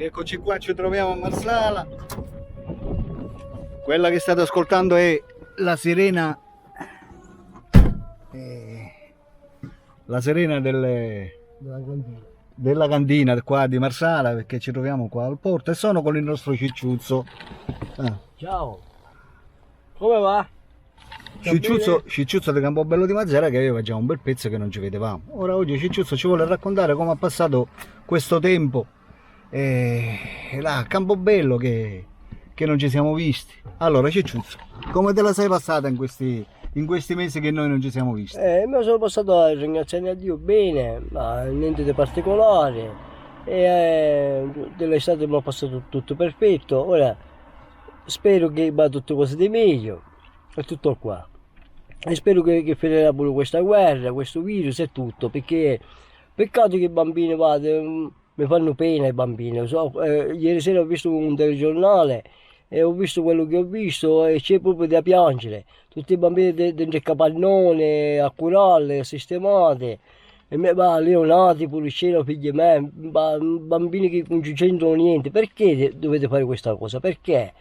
Ed eccoci qua, ci troviamo a Marsala. Quella che state ascoltando è la sirena, della cantina qua di Marsala, perché ci troviamo qua al porto e sono con il nostro Cicciuzzo. Ciao, come va? Cicciuzzo di Campobello di Mazara, che aveva già un bel pezzo che non ci vedevamo. Ora oggi Cicciuzzo ci vuole raccontare come ha passato questo tempo là a Campobello che non ci siamo visti. Allora Cicciuzzo, come te la sei passata in questi mesi che noi non ci siamo visti? Mi sono passato a ringraziare a Dio bene, ma niente di particolare. Dell'estate mi ho passato tutto perfetto. Ora spero che vada tutte cose di meglio. È tutto qua. E spero che finirà pure questa guerra, questo virus e tutto, perché peccato che i bambini vadano, mi fanno pena i bambini. Ieri sera ho visto un telegiornale e ho visto quello che ho visto e c'è proprio da piangere. Tutti i bambini dentro il capannone, a curarle, sistemate. E leonati, pulicino, figli miei, bambini che non ci c'entrano niente. Perché dovete fare questa cosa? Perché?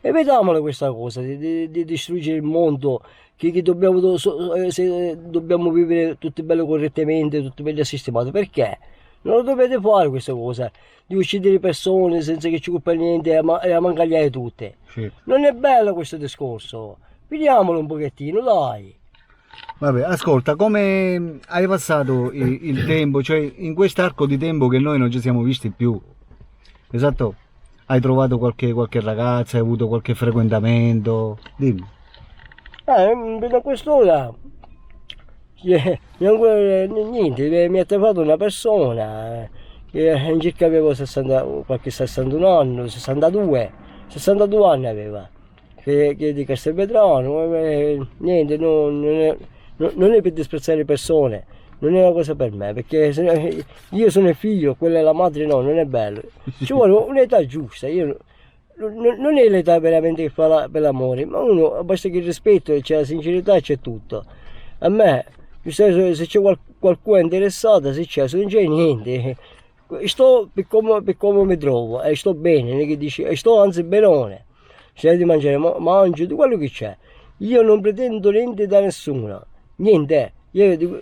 E vediamola questa cosa di distruggere il mondo, che dobbiamo vivere tutti belli correttamente, tutti belli sistemati. Perché? Non lo dovete fare questa cosa, di uccidere persone senza che ci colpa niente e a mancagliare tutte. Sì. Non è bello questo discorso, vediamolo un pochettino, dai. Vabbè, ascolta, come hai passato il tempo, cioè in quest'arco di tempo che noi non ci siamo visti più? Esatto? Hai trovato qualche ragazza, hai avuto qualche frequentamento? Dimmi. Da quest'ora niente, mi ha trovato una persona che circa avevo 61 anni, 62 anni aveva, che è di Castelvetrano, niente, non è per disprezzare le persone, non è una cosa per me, perché io sono il figlio, quella è la madre, no, non è bello. Ci vuole un'età giusta, non è l'età veramente che fa per l'amore, ma uno basta che il rispetto, c'è la sincerità e c'è tutto. A me, se c'è qualcuno interessato, se c'è, se non c'è niente, sto per come mi trovo, e sto bene, non è che dici, sto anzi benone, se hai di mangiare, mangio di quello che c'è. Io non pretendo niente da nessuno, niente, io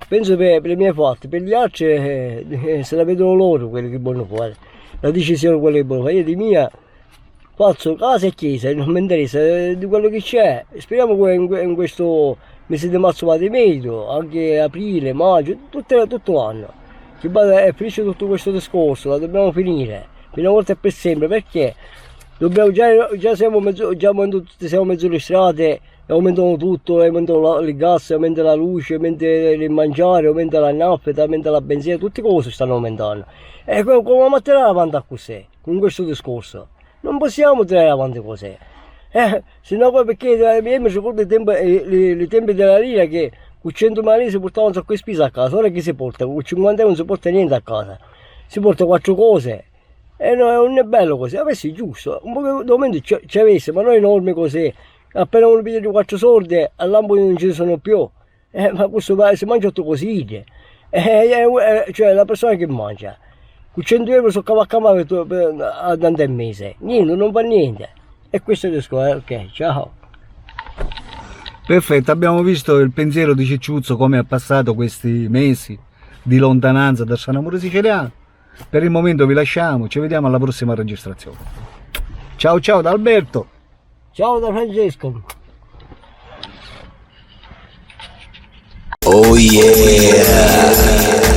penso per i miei fatti, per gli altri se la vedono loro quelli che vogliono fare, la decisione quello che vogliono fare. Io di mia faccio casa e chiesa, non mi interessa di quello che c'è. Speriamo che in questo mese di marzo vada meglio, anche aprile, maggio, tutto l'anno. Che è finisce tutto questo discorso, la dobbiamo finire, una volta e per sempre, perché dobbiamo già siamo mezzo le strade, aumentano tutto, aumentano il gas, aumenta la luce, aumenta il mangiare, aumenta la nafta, aumenta la benzina, tutte cose stanno aumentando. E come metterà avanti a così, con questo discorso? Non possiamo tirare avanti così. Se no poi perché io mi ricordo i tempi della lira che con 100.000 lire si portavano un sacco di spese a casa, ora che si porta? Con 50 euro non si porta niente a casa, si porta 4 cose. E non è bello così, avessi giusto, un po' di momento ci avesse, ma non enorme così. Appena uno piglia di 4 soldi, all'ambo non ci sono più. Ma questo si mangia tutto così. Cioè la persona che mangia. Con 100 euro sono cavalcamato ad andare al mese. Niente, non fa niente. E questo è il discorso, ok, ciao. Perfetto, abbiamo visto il pensiero di Cicciuzzo come ha passato questi mesi di lontananza dal San Amore siciliano. Per il momento vi lasciamo, ci vediamo alla prossima registrazione. Ciao ciao da Alberto. Ciao da Francesco. Oh yeah!